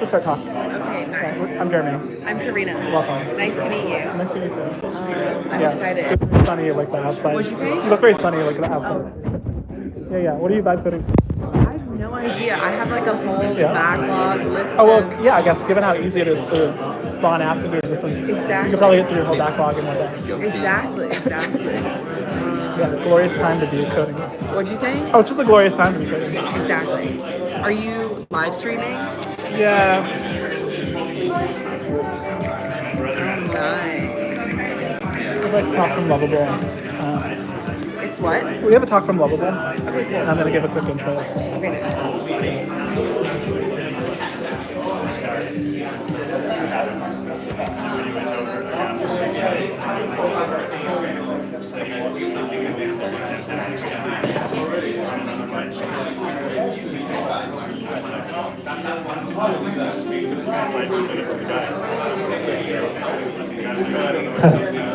Let's start talks. Okay, nice. I'm Jeremy. I'm Karina. Welcome. Nice to meet you. Nice to meet you. I'm excited. You look very sunny like the outside. What'd you say? You look very sunny like the outside. Oh, Yeah. What are you vibe coding? I have no idea. I have like a whole Yeah. backlog list. Oh well, yeah. I guess given how easy it is to spawn apps into existence, Exactly. you could probably get through your whole backlog in one day. Exactly. Yeah, glorious time to be coding. What'd you say? Oh, it's just a glorious time to be coding. Exactly. Are you live streaming? Yeah. Nice. We'd like to talk from Lovable. It's what? We have a talk from Lovable. Okay, cool. I'm gonna give a quick intro as well. Okay,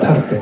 Testing.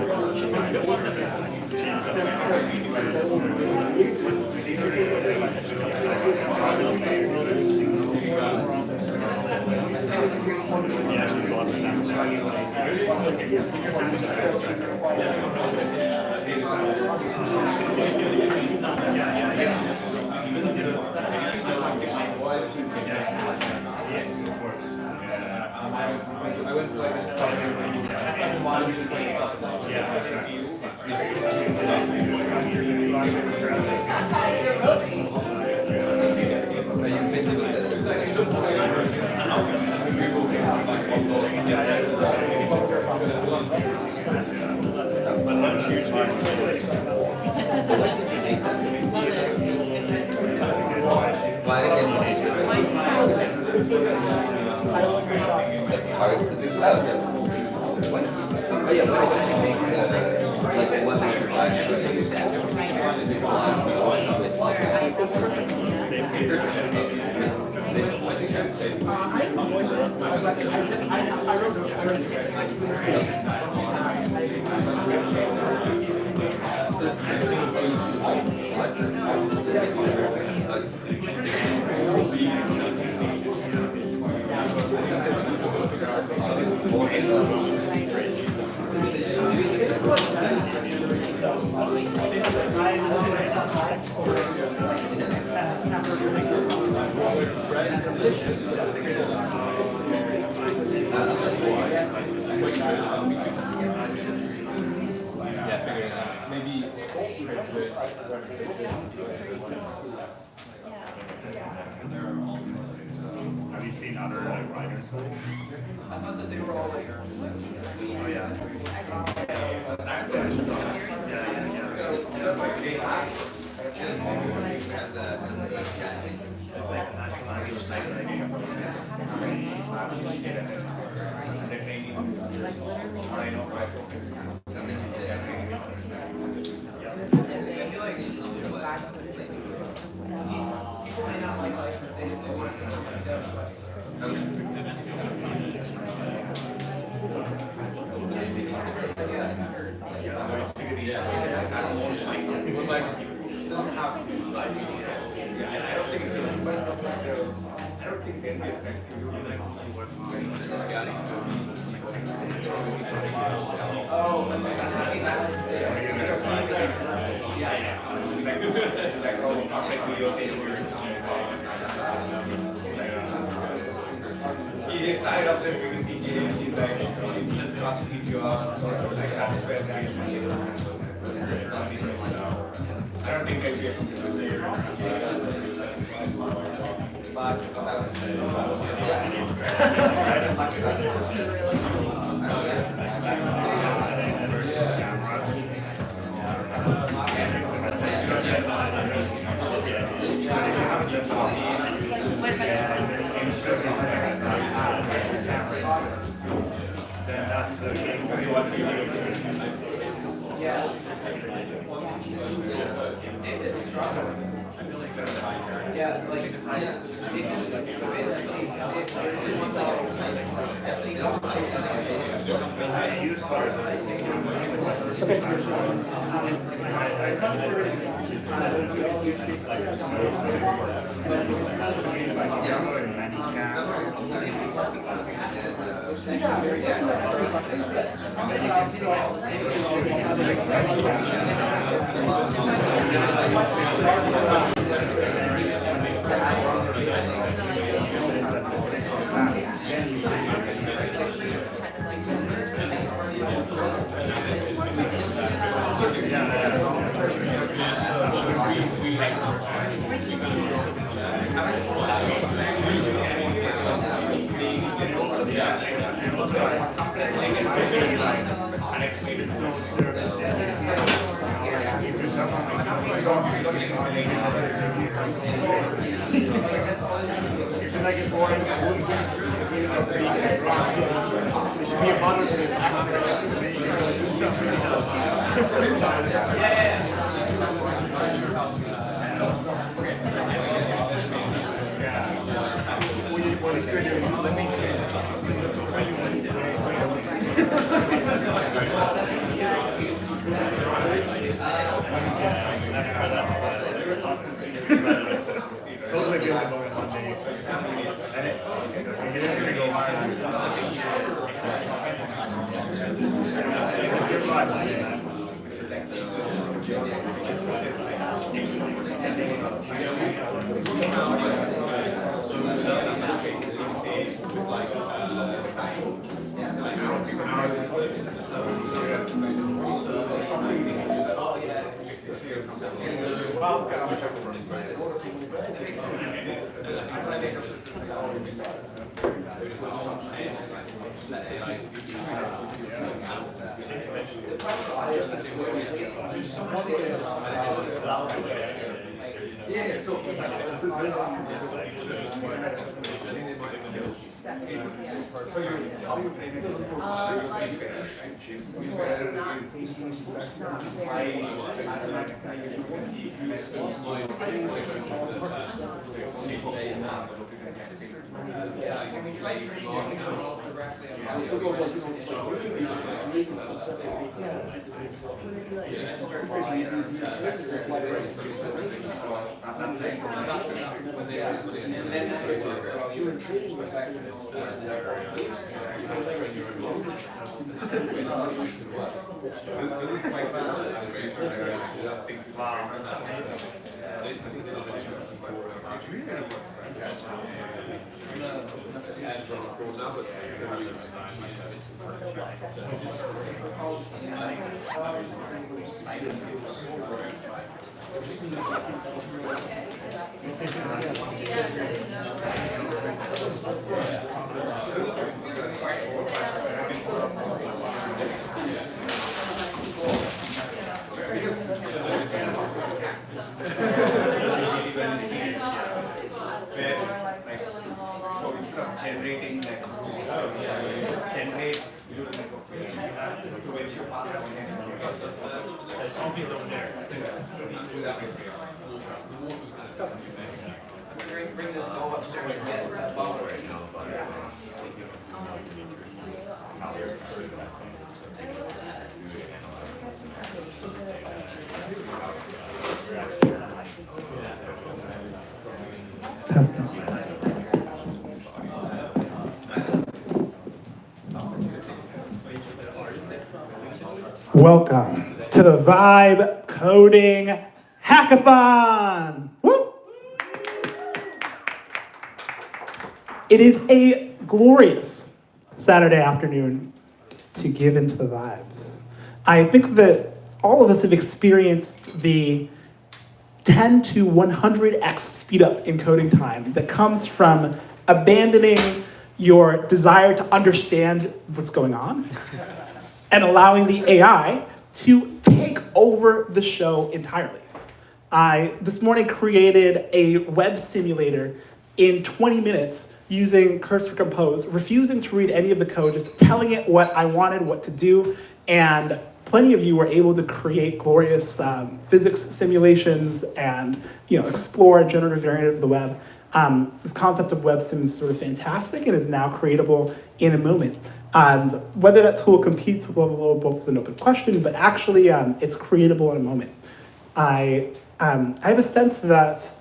Have you seen other writers? I thought that they were all here. Oh yeah. Testing. Welcome to the Vibe Coding Hackathon. Woo! It is a glorious Saturday afternoon to give into the vibes. I think that all of us have experienced the 10 to 100x speed up in coding time that comes from abandoning your desire to understand what's going on and allowing the AI to take over the show entirely. I, this morning, created a web simulator in 20 minutes using Cursor Compose, refusing to read any of the code, just telling it what I wanted, what to do, and plenty of you were able to create glorious physics simulations and explore a generative variant of the web. This concept of WebSim is sort of fantastic and is now creatable in a moment. And whether that tool competes with Lovable both is an open question, but actually it's creatable in a moment. I have a sense that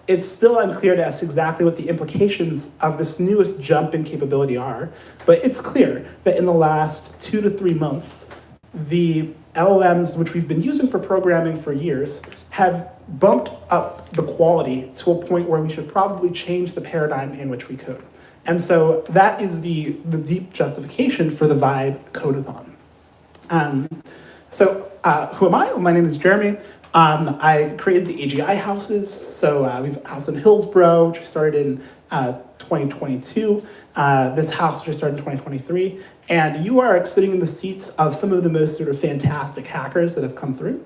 it's still unclear to us exactly what the implications of this newest jump in capability are, but it's clear that in the last 2 to 3 months, the LLMs, which we've been using for programming for years, have bumped up the quality to a point where we should probably change the paradigm in which we code. And so that is the deep justification for the Vibe Codeathon. Who am I? Well, my name is Jeremy. I created the AGI Houses. So we have a house in Hillsborough, which started in 2022. This house just started in 2023. And you are sitting in the seats of some of the most sort of fantastic hackers that have come through.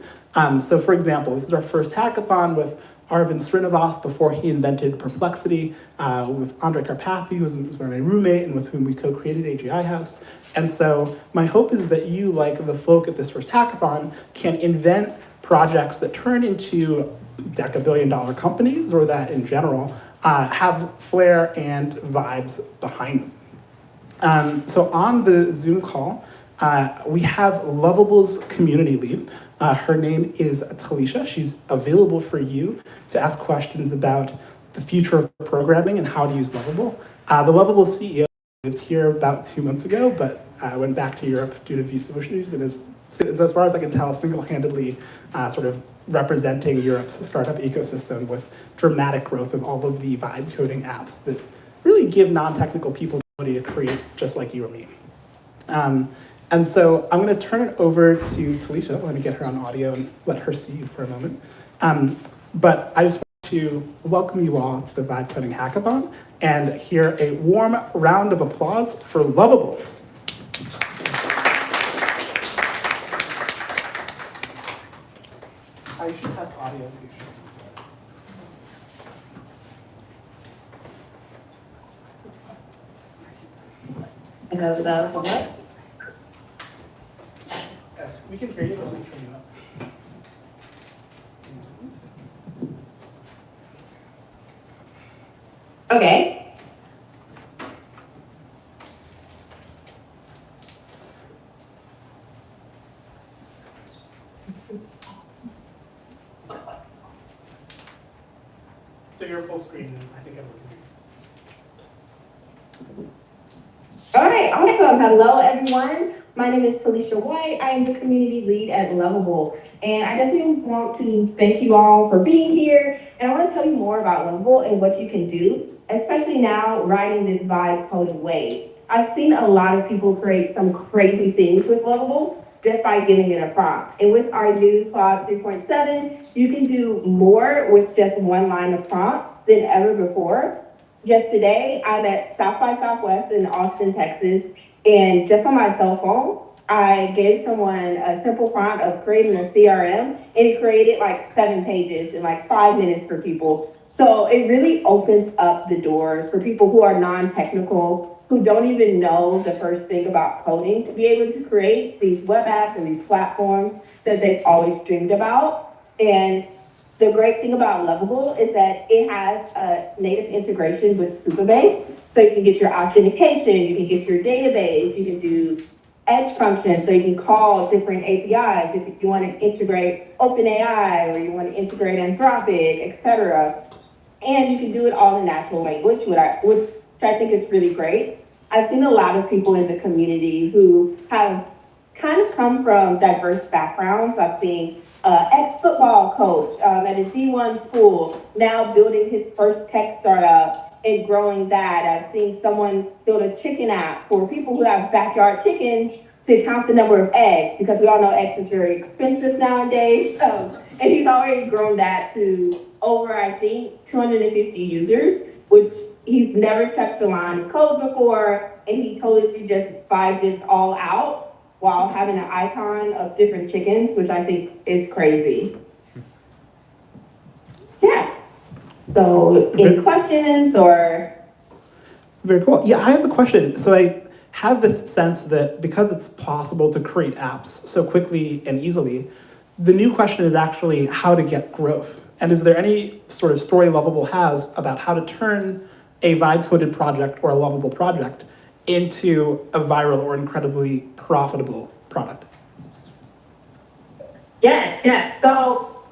So for example, this is our first hackathon with Arvind Srinivas before he invented Perplexity, with Andre Karpathy, who was my roommate and with whom we co-created AGI House. And so my hope is that you, like the folk at this first hackathon, can invent projects that turn into deca-billion-dollar companies, or that in general have flair and vibes behind them. So on the Zoom call, we have Lovable's community lead. Her name is Talisha. She's available for you to ask questions about the future of programming and how to use Lovable. The Lovable CEO lived here about 2 months ago, but went back to Europe due to visa issues and is, as far as I can tell, single-handedly sort of representing Europe's startup ecosystem with dramatic growth of all of the vibe coding apps that really give non-technical people the ability to create just like you or me. And so I'm going to turn it over to Talisha. Let me get her on audio and let her see you for a moment. But I just want to welcome you all to the Vibe Coding Hackathon and hear a warm round of applause for Lovable. I should test audio. What? We can hear you, but we can turn you up. Okay. So you're full screen, and I think everyone can hear you. All right, awesome. Hello, everyone. My name is Talisha White. I am the community lead at Lovable. And I definitely want to thank you all for being here. And I want to tell you more about Lovable and what you can do, especially now riding this vibe coding wave. I've seen a lot of people create some crazy things with Lovable just by giving it a prompt. And with our new Claude 3.7, you can do more with just one line of prompt than ever before. Just today, I'm at South by Southwest in Austin, Texas, and just on my cell phone, I gave someone a simple prompt of creating a CRM, and it created like 7 pages in like 5 minutes for people. So it really opens up the doors for people who are non-technical, who don't even know the first thing about coding, to be able to create these web apps and these platforms that they've always dreamed about. And the great thing about Lovable is that it has a native integration with Supabase. So you can get your authentication, you can get your database, you can do edge functions, so you can call different APIs if you want to integrate OpenAI or you want to integrate Anthropic, etc. And you can do it all in natural language, which I think is really great. I've seen a lot of people in the community who have kind of come from diverse backgrounds. I've seen ex-football coach at a D1 school, now building his first tech startup and growing that. I've seen someone build a chicken app for people who have backyard chickens to count the number of eggs, because we all know eggs is very expensive nowadays. And he's already grown that to over, I think, 250 users, which he's never touched a line of code before, and he totally just vibed it all out while having an icon of different chickens, which I think is crazy. Yeah. So, any questions or? Very cool. Yeah, I have a question. So I have this sense that because it's possible to create apps so quickly and easily, the new question is actually how to get growth And is there any sort of story Lovable has about how to turn a vibe-coded project or a lovable project into a viral or incredibly profitable product? Yes, yes. So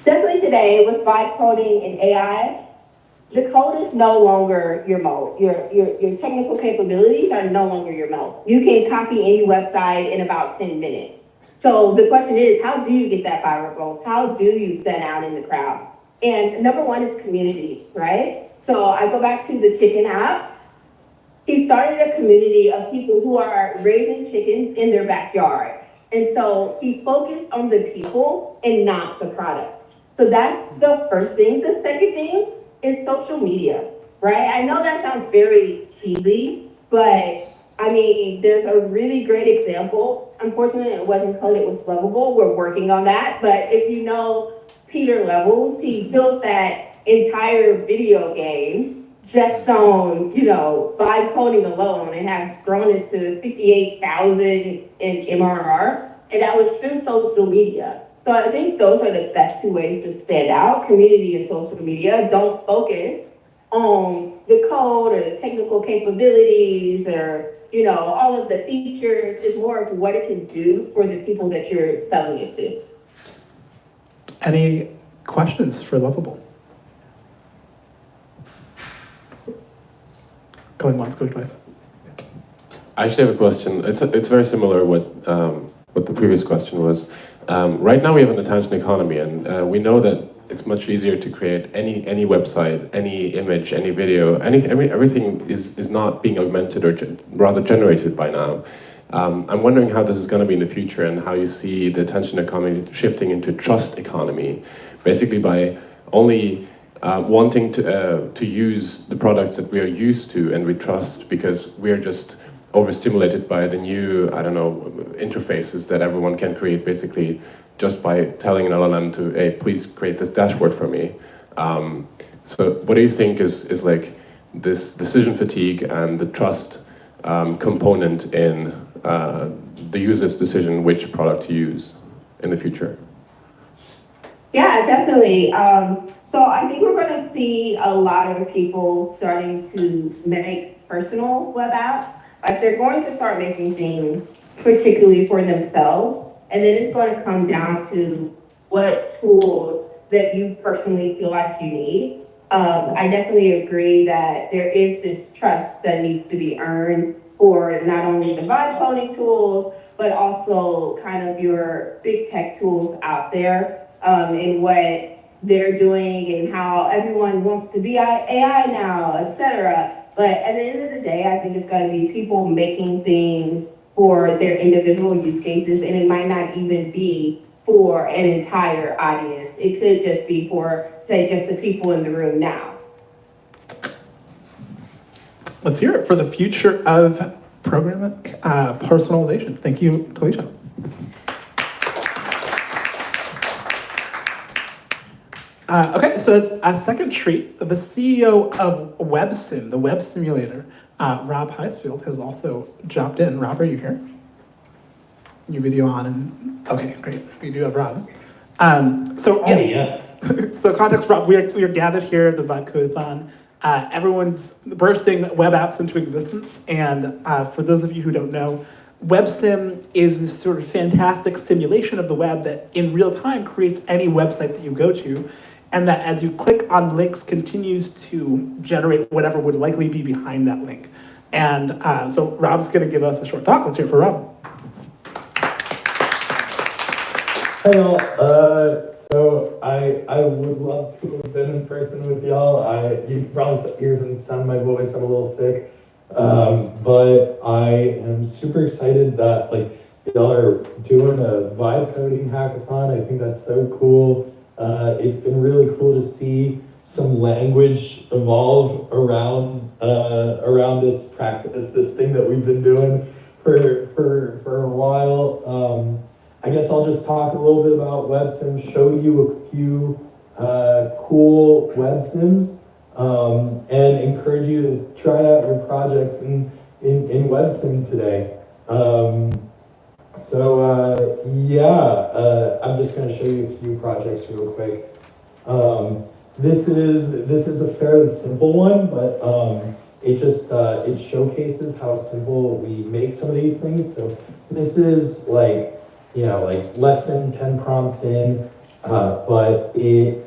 definitely today with vibe coding and AI, the code is no longer your mode. Your technical capabilities are no longer your mode. You can copy any website in about 10 minutes. So the question is, how do you get that viral growth? How do you stand out in the crowd? And number one is community, right? So I go back to the chicken app. He started a community of people who are raising chickens in their backyard. And so he focused on the people and not the product. So that's the first thing. The second thing is social media, right? I know that sounds very cheesy, but I mean, there's a really great example. Unfortunately, it wasn't coded, it was Lovable. We're working on that. But if you know Peter Levels, he built that entire video game just on, vibe coding alone and have grown it to 58,000 in MRR. And that was through social media. So I think those are the best two ways to stand out, community and social media. Don't focus on the code or the technical capabilities or, all of the features. It's more of what it can do for the people that you're selling it to. Any questions for Lovable? Going once, going twice. I actually have a question. It's very similar what the previous question was. Right now we have an attention economy, and we know that it's much easier to create any website, any image, any video, everything is not being augmented or rather generated by now. I'm wondering how this is going to be in the future and how you see the attention economy shifting into trust economy, basically by only wanting to use the products that we are used to and we trust because we are just overstimulated by the new, interfaces that everyone can create basically just by telling an LLM to, hey, please create this dashboard for me. So what do you think is like this decision fatigue and the trust component in the user's decision which product to use in the future? Yeah, definitely. So I think we're going to see a lot of people starting to make personal web apps. Like they're going to start making things particularly for themselves. And then it's going to come down to what tools that you personally feel like you need. I definitely agree that there is this trust that needs to be earned for not only the vibe coding tools, but also kind of your big tech tools out there and what they're doing and how everyone wants to be AI now, etc. But at the end of the day, I think it's going to be people making things for their individual use cases, and it might not even be for an entire audience. It could just be for, say, just the people in the room now. Let's hear it for the future of programmatic personalization. Thank you, Talisha. Okay, so as a second treat, the CEO of WebSim, the web simulator, Rob Heisfield, has also jumped in. Rob, are you here? Your video on and okay, great. We do have Rob. So context, Rob, we are gathered here at the Vibe Codeathon. Everyone's bursting web apps into existence, and for those of you who don't know, WebSim is this sort of fantastic simulation of the web that in real time creates any website that you go to, and that as you click on links continues to generate whatever would likely be behind that link. And so Rob's gonna give us a short talk. Let's hear it for Rob. Hi y'all. So I would love to have been in person with y'all. You can probably hear from the sound of my voice, I'm a little sick. But I am super excited that y'all are doing a vibe coding hackathon. I think that's so cool. It's been really cool to see some language evolve around this practice, this thing that we've been doing for a while. I guess I'll just talk a little bit about WebSim, show you a few cool WebSims, and encourage you to try out your projects in WebSim today. I'm just going to show you a few projects real quick. This is a fairly simple one, but it just it showcases how simple we make some of these things. So this is like, you know, like less than 10 prompts in, but it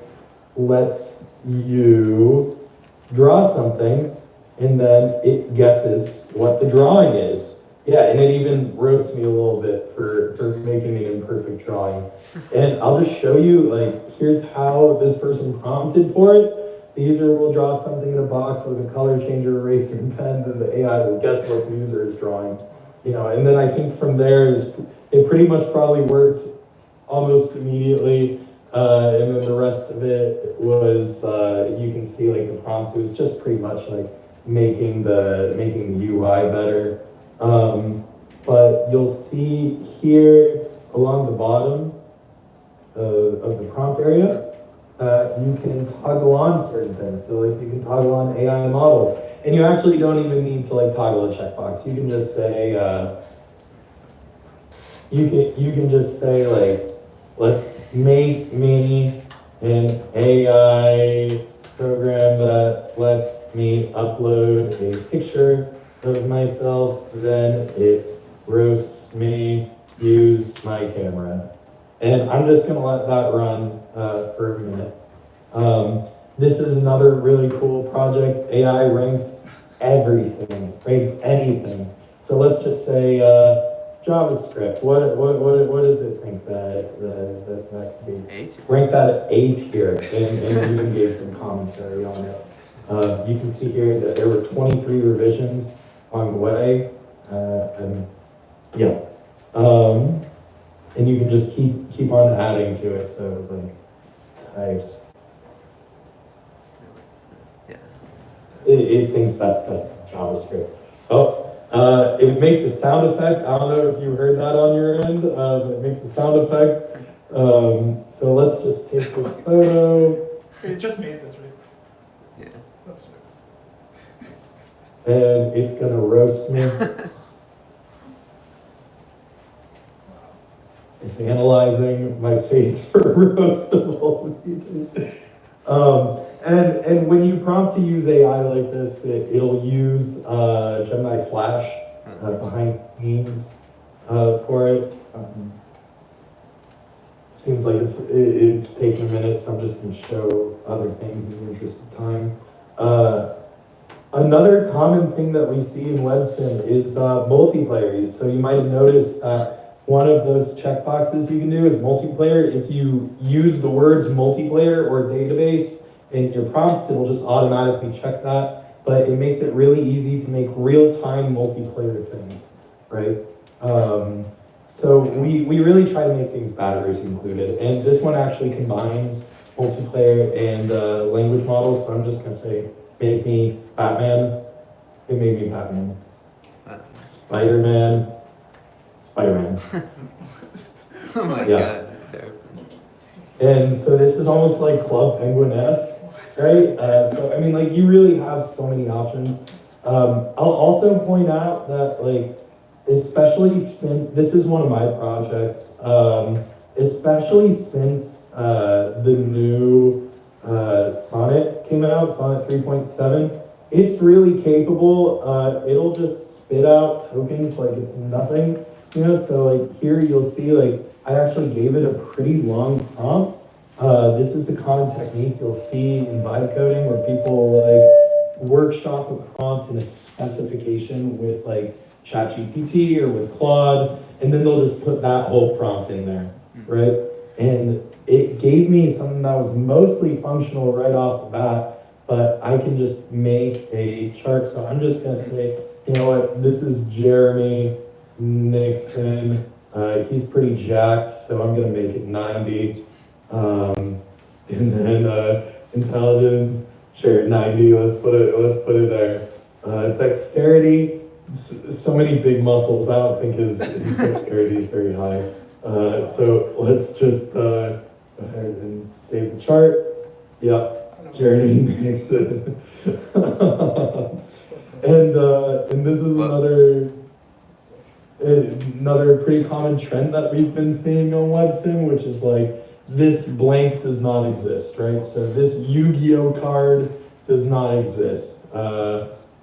lets you draw something and then it guesses what the drawing is. Yeah, and it even roasts me a little bit for making an imperfect drawing. And I'll just show you, like, here's how this person prompted for it. The user will draw something in a box with a color changer, eraser, and pen, then the AI will guess what the user is drawing. You know, and then I think from there, it pretty much probably worked almost immediately. And then the rest of it was, you can see like the prompts, it was just pretty much like making the UI better. But you'll see here along the bottom of the prompt area, you can toggle on certain things. So like you can toggle on AI models, and you actually don't even need to like toggle a checkbox. You can just say, you can just say like, let's make me an AI program that lets me upload a picture of myself, then it roasts me, use my camera. And I'm just gonna let that run for a minute. This is another really cool project. AI ranks everything, ranks anything. So let's just say JavaScript. What does it rank that could be? 8. Rank that at 8 here, and you can give some commentary on it. You can see here that there were 23 revisions on the way, and yeah, and you can just keep on adding to it. So like types, Yeah. it thinks that's good JavaScript. Oh, it makes a sound effect. I don't know if you heard that on your end. It makes a sound effect. So let's just take this photo. It just made this, right? Yeah. That's nice. And it's gonna roast me. It's analyzing my face for roastable features. And when you prompt to use AI like this, it'll use Gemini Flash behind the scenes for it. Seems like it's taking a minute, so I'm just going to show other things in the interest of time. Another common thing that we see in WebSim is multiplayer use. So you might have noticed that one of those checkboxes you can do is multiplayer. If you use the words multiplayer or database in your prompt, it'll just automatically check that. But it makes it really easy to make real-time multiplayer things, right? So we really try to make things batteries included. And this one actually combines multiplayer and language models. So I'm just gonna say, make me Batman. It made me Batman. Spider-Man. Spider-Man. Oh my Yeah. god, that's terrible. And so this is almost like Club Penguin-esque, right? So I mean, like, you really have so many options. I'll also point out that, like, especially since this is one of my projects, especially since the new Sonnet came out, Sonnet 3.7, it's really capable. It'll just spit out tokens like it's nothing, you know. So like here you'll see, like, I actually gave it a pretty long prompt. This is the common technique you'll see in vibe coding where people like workshop a prompt in a specification with like ChatGPT or with Claude, and then they'll just put that whole prompt in there, right? And it gave me something that was mostly functional right off the bat, but I can just make a chart. So I'm just gonna say, you know what, this is Jeremy Nixon. He's pretty jacked, so I'm gonna make it 90. And then intelligence, sure, 90. Let's put it there. Dexterity, so many big muscles. I don't think his dexterity is very high. So let's just go ahead and save the chart. Yeah, Jeremy Nixon. And this is another pretty common trend that we've been seeing on WebSim, which is like this blank does not exist, right? So this Yu-Gi-Oh card does not exist.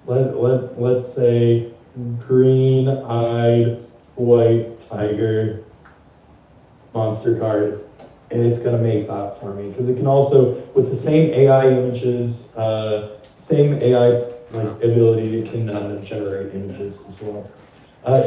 Let's say green-eyed white tiger monster card, and it's gonna make that for me because it can also, with the same AI images, same AI like ability, it can generate images as well.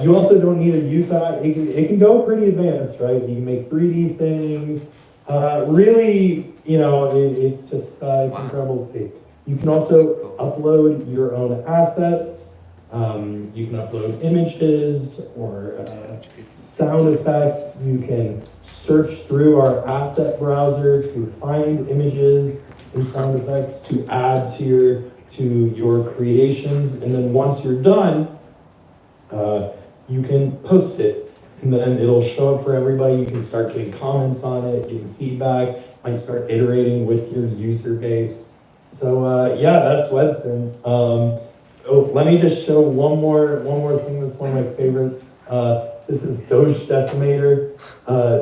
You also don't need to use that. It can go pretty advanced, right? You can make 3D things. Really, you know, it's just it's incredible to see. You can also upload your own assets. You can upload images or sound effects. You can search through our asset browser to find images and sound effects to add to your creations. And then once you're done, you can post it, and then it'll show up for everybody. You can start getting comments on it, getting feedback, might start iterating with your user base. So yeah, that's WebSim. Let me just show one more thing that's one of my favorites. This is Doge Decimator.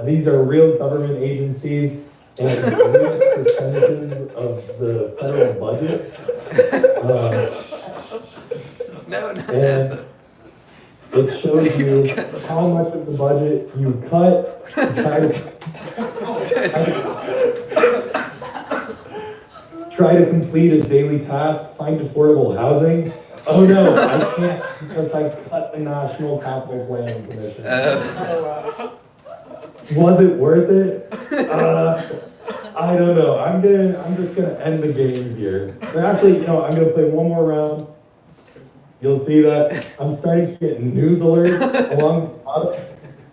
These are real government agencies and it's real percentages of the federal budget. No, not and NASA. it shows you how much of the budget you cut to try to complete a daily task, find affordable housing. Oh no, I can't because I cut the National Capital Planning Commission. Was it worth it? I don't know. I'm just gonna end the game here. Or actually, you know, I'm gonna play one more round. You'll see that I'm starting to get news alerts along the bottom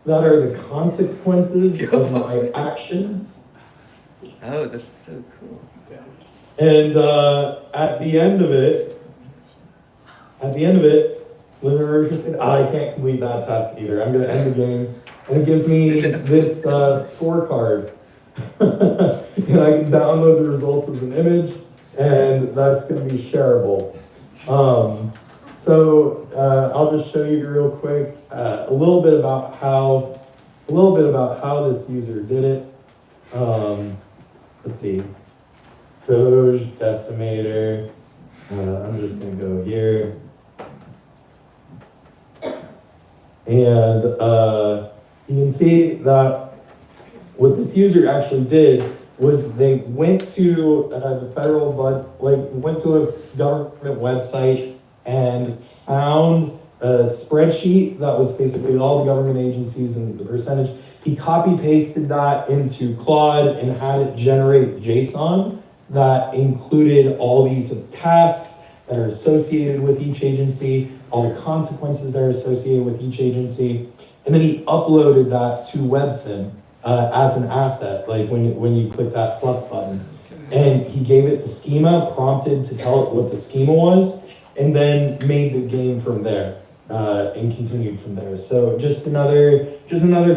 that are the consequences of my actions. Oh, that's so cool. And at the end of it, Living said, I can't complete that task either. I'm gonna end the game. And it gives me this scorecard. And I can download the results as an image, and that's gonna be shareable. So I'll just show you real quick a little bit about how this user did it. Let's see, Doge Decimator. I'm just gonna go here, and you can see that what this user actually did was they went to the federal, went to a government website and found a spreadsheet that was basically all the government agencies and the percentage. He copy pasted that into Claude and had it generate JSON that included all these tasks that are associated with each agency, all the consequences that are associated with each agency. And then he uploaded that to WebSim as an asset, like when you click that plus button. And he gave it the schema, prompted to tell it what the schema was, and then made the game from there and continued from there. So just another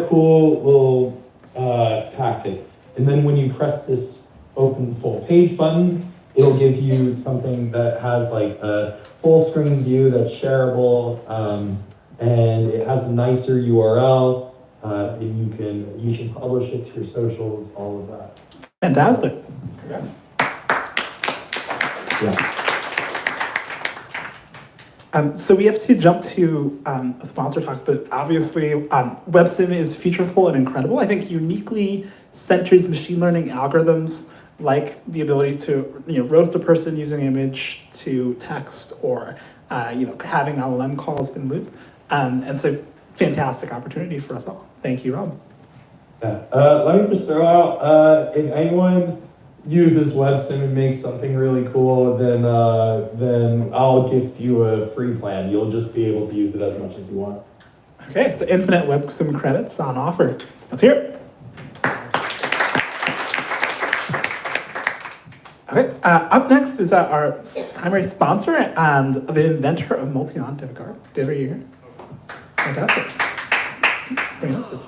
cool little tactic. And then when you press this open full page button, it'll give you something that has like a full screen view that's shareable, and it has a nicer URL. And you can publish it to your socials, all of that. Fantastic. Yeah. So we have to jump to a sponsor talk, but obviously WebSim is featureful and incredible. I think uniquely centers machine learning algorithms like the ability to roast a person using image to text or having LLM calls in loop. And so fantastic opportunity for us all. Thank you, Rob. Yeah. Let me just throw out, if anyone uses WebSim and makes something really cool, then I'll gift you a free plan. You'll just be able to use it as much as you want. Okay, so infinite WebSim credits on offer. Let's hear it. Okay, up next is our primary sponsor and the inventor of multi-on debit card. Dave, are you here? Fantastic. Bring it up, Dave.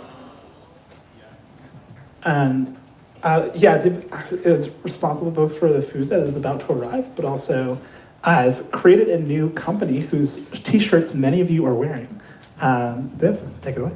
And Div is responsible both for the food that is about to arrive, but also has created a new company whose t-shirts many of you are wearing. Div, take it away.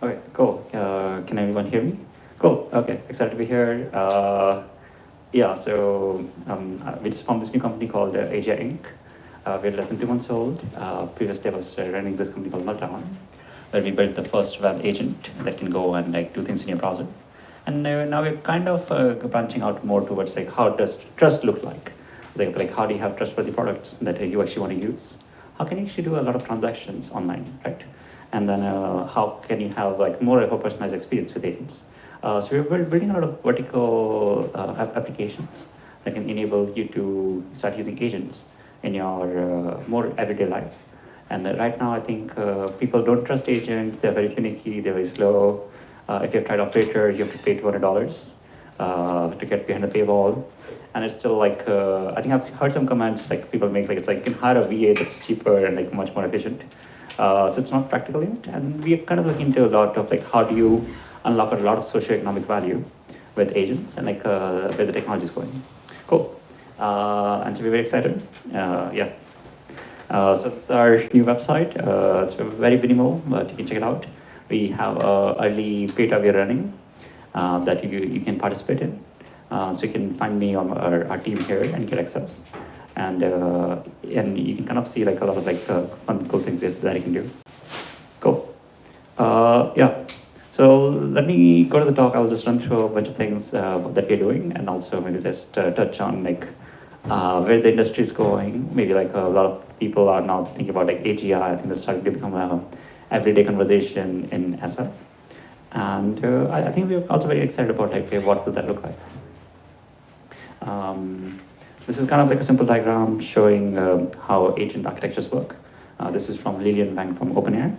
Okay, cool. Can everyone hear me? Cool. Okay, excited to be here. Yeah, so we just formed this new company called AGI Inc. We're less than 2 months old. Previously, I was running this company called Multivan, where we built the first web agent that can go and like do things in your browser. And now we're kind of branching out more towards like how does trust look like? It's like how do you have trustworthy products that you actually want to use? How can you actually do a lot of transactions online, right? And then how can you have like more of a personalized experience with agents? So we're building a lot of vertical applications that can enable you to start using agents in your more everyday life. And right now, I think people don't trust agents. They're very finicky. They're very slow. If you've tried Operator, you have to pay $200 to get behind the paywall. And it's still like, I think I've heard some comments like people make like, it's like you can hire a VA that's cheaper and like much more efficient. So it's not practical yet. And we're kind of looking into a lot of like, how do you unlock a lot of socioeconomic value with agents and like where the technology is going. Cool. And so we're very excited. Yeah. So it's our new website. It's very minimal, but you can check it out. We have early beta we're running that you can participate in. So you can find me on our team here and get access. And you can kind of see like a lot of like fun, cool things that you can do. Cool. Yeah. So let me go to the talk. I'll just run through a bunch of things that we're doing, and also maybe just touch on like where the industry is going. Maybe like a lot of people are now thinking about like AGI. I think that's starting to become a everyday conversation in SF. And I think we're also very excited about like what will that look like. This is kind of like a simple diagram showing how agent architectures work. This is from Lilian Wang from OpenAI.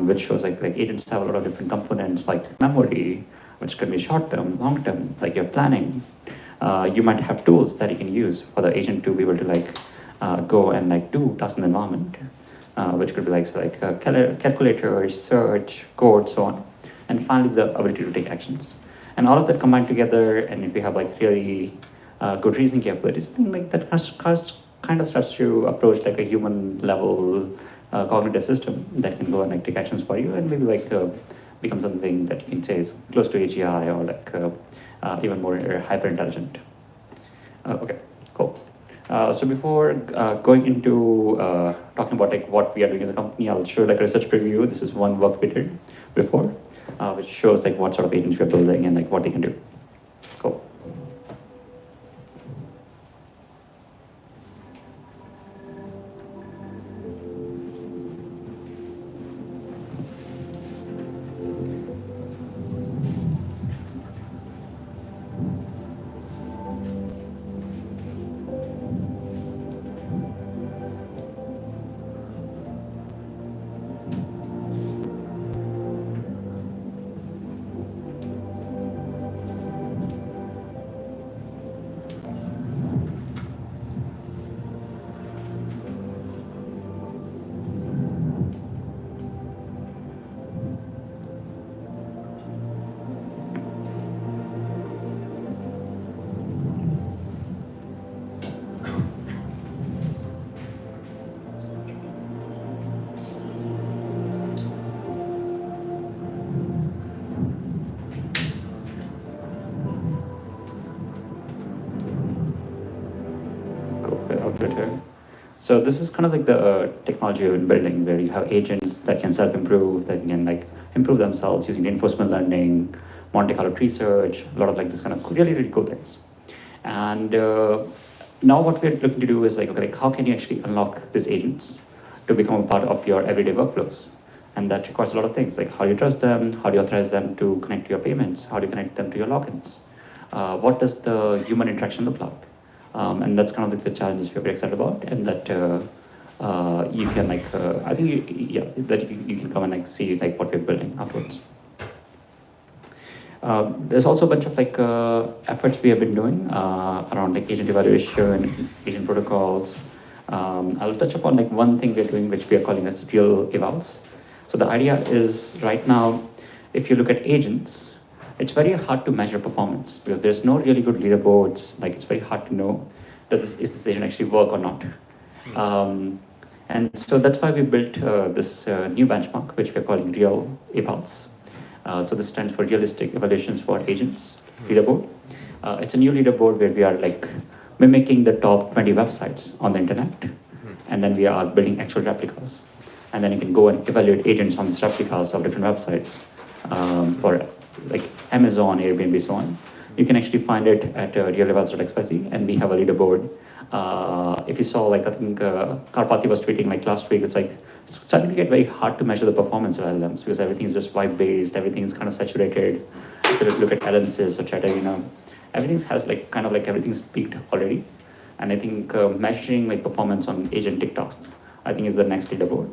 Which shows like agents have a lot of different components like memory, which can be short-term, long-term, like you're planning. You might have tools that you can use for the agent to be able to like go and like do tasks in the environment, which could be like calculator, search, code, so on. And finally, the ability to take actions. And all of that combined together, and if you have like really good reasoning capabilities, I think like that kind of starts to approach like a human level cognitive system that can go and like take actions for you and maybe like become something that you can say is close to AGI or like even more hyper intelligent. Okay, cool. So before going into talking about like what we are doing as a company, I'll show like a research preview. This is one work we did before, which shows like what sort of agents we're building and like what they can do. Cool. Output here. So this is kind of like the technology we've been building, where you have agents that can self-improve, that can like improve themselves using reinforcement learning, Monte Carlo tree search, a lot of like this kind of really cool things. And now what we're looking to do is like, okay, like how can you actually unlock these agents to become a part of your everyday workflows? And that requires a lot of things, like how do you trust them, how do you authorize them to connect to your payments, how do you connect them to your logins? What does the human interaction look like? And that's kind of like the challenges we're very excited about, and that you can like, I think that you can come and like see like what we're building afterwards. There's also a bunch of like efforts we have been doing around like agent evaluation, agent protocols. I'll touch upon like one thing we're doing, which we are calling as real evals. So the idea is right now, if you look at agents, it's very hard to measure performance because there's no really good leaderboards. Like it's very hard to know is this agent actually work or not. And so that's why we built this new benchmark, which we're calling real evals. So this stands for Realistic Evaluations for Agents leaderboard. It's a new leaderboard where we are like mimicking the top 20 websites on the internet, and then we are building actual replicas. And then you can go and evaluate agents on these replicas of different websites for like Amazon, Airbnb, so on. You can actually find it at reallevels.xyz, and we have a leaderboard. If you saw, like, I think Karpati was tweeting like last week, it's like it's starting to get very hard to measure the performance of LLMs because everything is just web-based, everything is kind of saturated. If you look at LMSys or Chatter, everything has like kind of like everything's peaked already. And I think measuring like performance on agentic tasks, I think is the next leaderboard,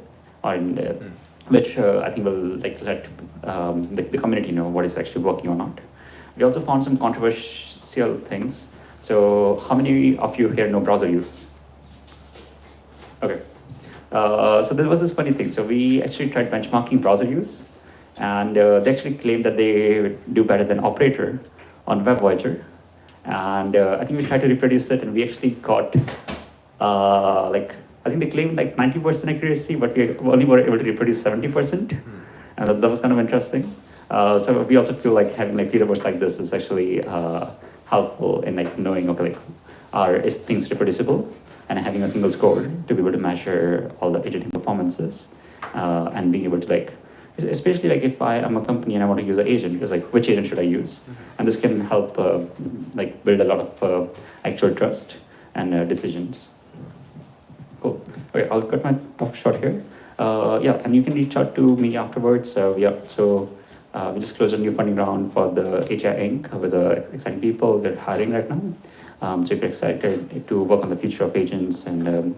which I think will like let the community know what is actually working or not. We also found some controversial things. So how many of you here know browser use? Okay. So there was this funny thing. So we actually tried benchmarking browser use, and they actually claimed that they do better than Operator on Web Voyager. And I think we tried to reproduce it, and we actually got I think they claimed like 90% accuracy, but we only were able to reproduce 70%, and that was kind of interesting. So we also feel like having like leaderboards like this is actually helpful in like knowing, okay, like is things reproducible, and having a single score to be able to measure all the agentic performances, and being able to like, especially like if I am a company and I want to use an agent, because like which agent should I use? And this can help like build a lot of actual trust and decisions. Cool. Okay, I'll cut my talk short here. Yeah, and you can reach out to me afterwards. We just closed a new funding round for the AGI Inc. with exciting people. They're hiring right now. So if you're excited to work on the future of agents and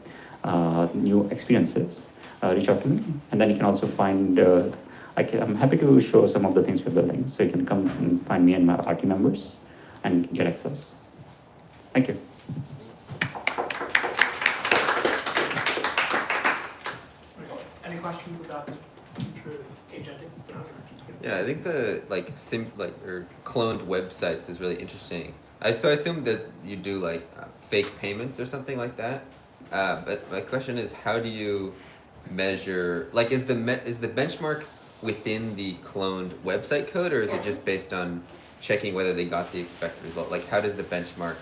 new experiences, reach out to me. And then you can also find, I'm happy to show some of the things we're building. So you can come and find me and my RT members and get access. Thank you. Any questions about the future of agentic browser? Yeah, I think the or cloned websites is really interesting. So I assume that you do like fake payments or something like that. But my question is, how do you measure? Like, is the benchmark within the cloned website code, or is it just based on checking whether they got the expected result? Like, how does the benchmark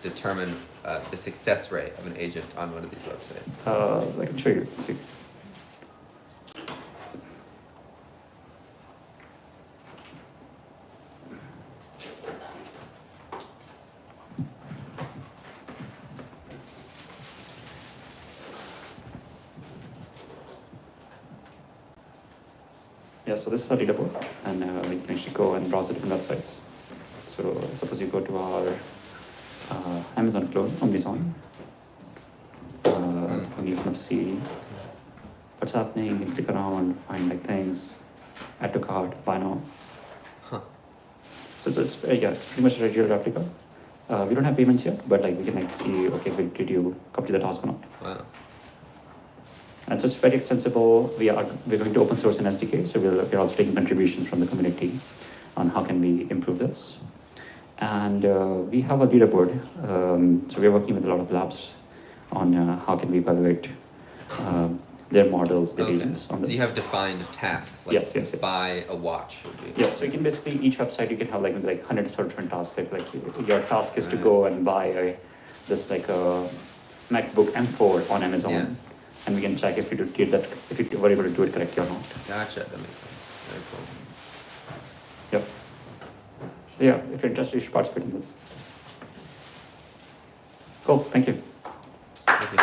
determine the success rate of an agent on one of these websites? So I can show you. Let's see. Yeah, so this is our leaderboard, and we can actually go and browse the different websites. So suppose you go to our Amazon clone, Amazon, and you kind of see what's happening. You click around, find like things, add to cart, buy now. Huh. So it's pretty much a real replica. We don't have payments yet, but like we can like see, okay, did you complete the task or not? Wow. And so it's very extensible. We're going to open source an SDK, so we're also taking contributions from the community on how can we improve this. And we have a leaderboard. So we're working with a lot of labs on how can we evaluate their models, their agents on this. So you have defined tasks, like yes. buy a watch. Yeah, so you can basically, each website you can have like maybe like hundreds of different tasks. Like your task is to go and buy this like a MacBook M4 on Amazon. Yeah. And we can check if you did that, if you were able to do it correctly or not. Gotcha, that makes sense. Very cool. Yep. So yeah, if you're interested, you should participate in this. Cool, thank you. Thank you.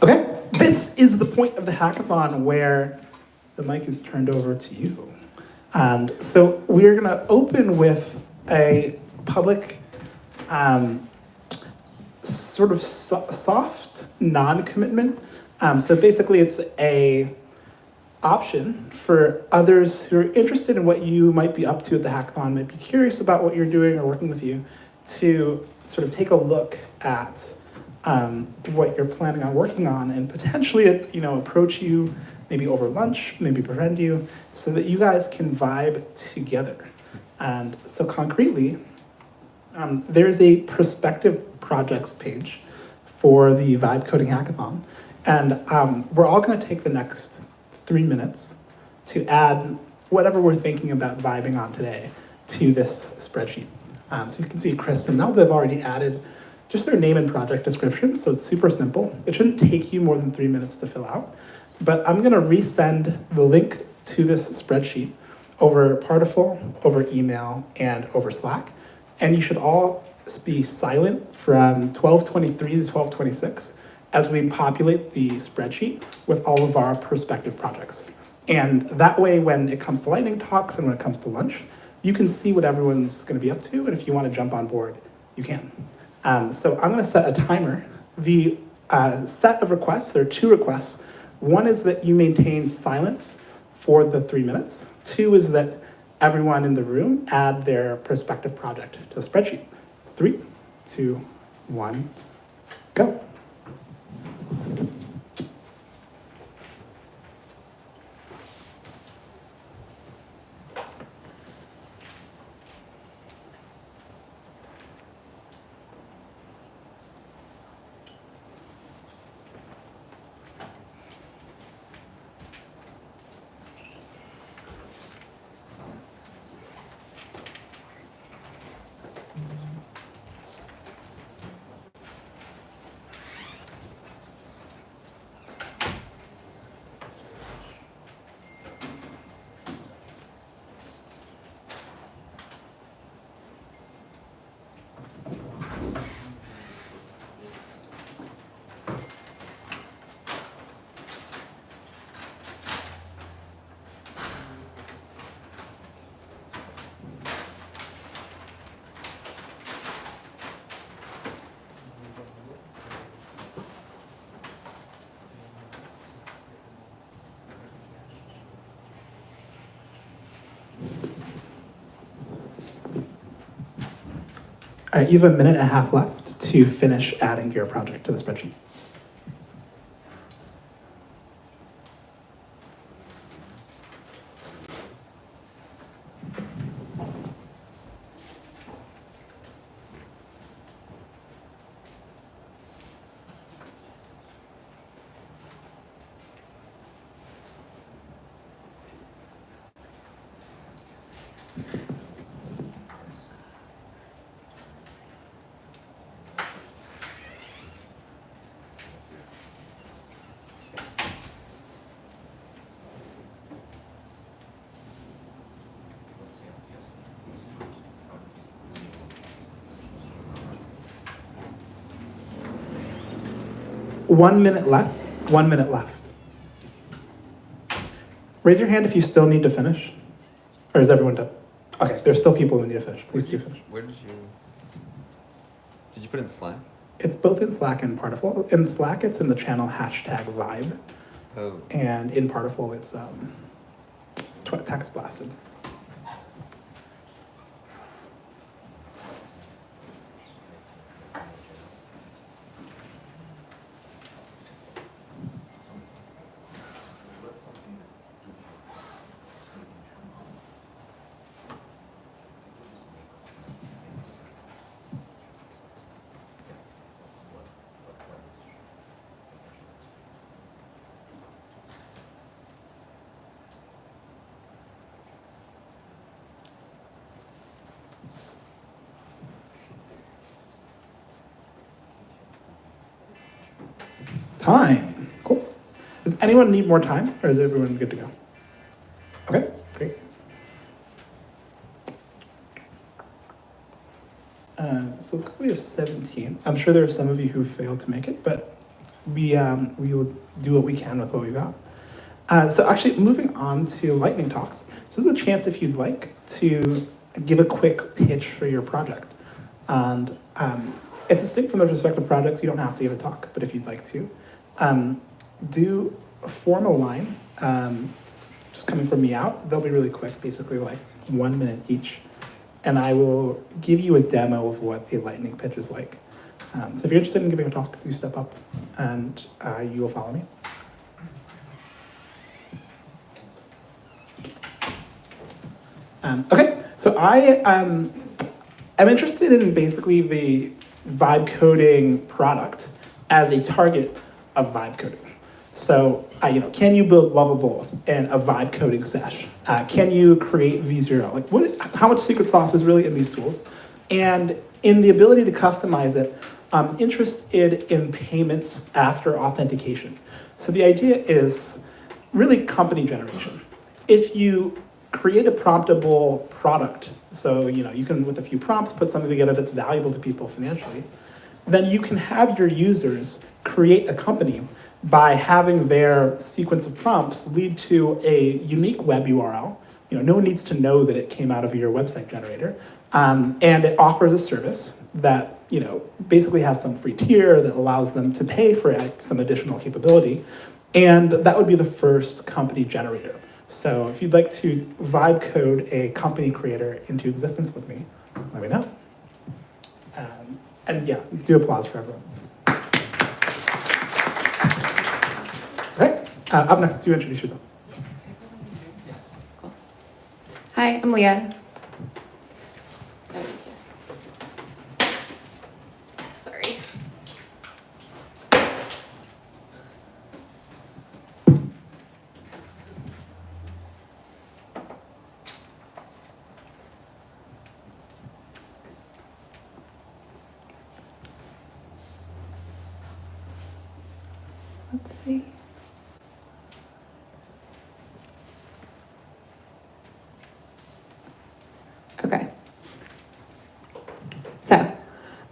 Okay, this is the point of the hackathon where the mic is turned over to you. And so we're going to open with a public sort of soft non-commitment. So basically it's a option for others who are interested in what you might be up to at the hackathon, might be curious about what you're doing or working with you, to sort of take a look at what you're planning on working on and potentially, approach you maybe over lunch, maybe befriend you, so that you guys can vibe together. And so concretely, there's a prospective projects page for the Vibe Coding Hackathon. And we're all going to take the next 3 minutes to add whatever we're thinking about vibing on today to this spreadsheet. So you can see Chris and Nelda have already added just their name and project description, so it's super simple. It shouldn't take you more than 3 minutes to fill out. But I'm gonna resend the link to this spreadsheet over Partiful, over email, and over Slack. And you should all be silent from 12:23 to 12:26 as we populate the spreadsheet with all of our prospective projects. And that way, when it comes to lightning talks and when it comes to lunch, you can see what everyone's gonna be up to, and if you wanna jump on board, you can. So I'm gonna set a timer. The set of requests, there are 2 requests. One is that you maintain silence for the 3 minutes. 2 is that everyone in the room add their prospective project to the spreadsheet. 3, 2, 1, go. All right, you have a minute and a half left to finish adding your project to the spreadsheet. One minute left. 1 minute left. Raise your hand if you still need to finish. Or is everyone done? Okay, there's still people who need to finish. Please do finish. Where did you put it in Slack? It's both in Slack and Partiful. In Slack, it's in the channel #Vibe. Oh. And in Partiful, it's text blasted. Time. Cool. Does anyone need more time, or is everyone good to go? Okay, great. So because we have 17, I'm sure there are some of you who failed to make it, but we will do what we can with what we got. So actually, moving on to lightning talks. So this is a chance if you'd like to give a quick pitch for your project. And it's distinct from the respective projects. You don't have to give a talk, but if you'd like to, form a line, just coming from me out. They'll be really quick, basically like 1 minute each. And I will give you a demo of what a lightning pitch is like. So if you're interested in giving a talk, do step up and you will follow me. Okay, so I am interested in basically the vibe coding product as a target of vibe coding. So, can you build Lovable in a vibe coding sesh? Can you create V0? How much secret sauce is really in these tools? And in the ability to customize it, I'm interested in payments after authentication. So the idea is really company generation. If you create a promptable product, so you can, with a few prompts, put something together that's valuable to people financially, then you can have your users create a company by having their sequence of prompts lead to a unique web URL. No one needs to know that it came out of your website generator. And it offers a service that basically has some free tier that allows them to pay for some additional capability. And that would be the first company generator. So if you'd like to vibe code a company creator into existence with me, let me know. And yeah, do applause for everyone. Okay, up next, do introduce yourself. Yes. Cool. Hi, I'm Leah. Sorry. Let's see. Okay. So,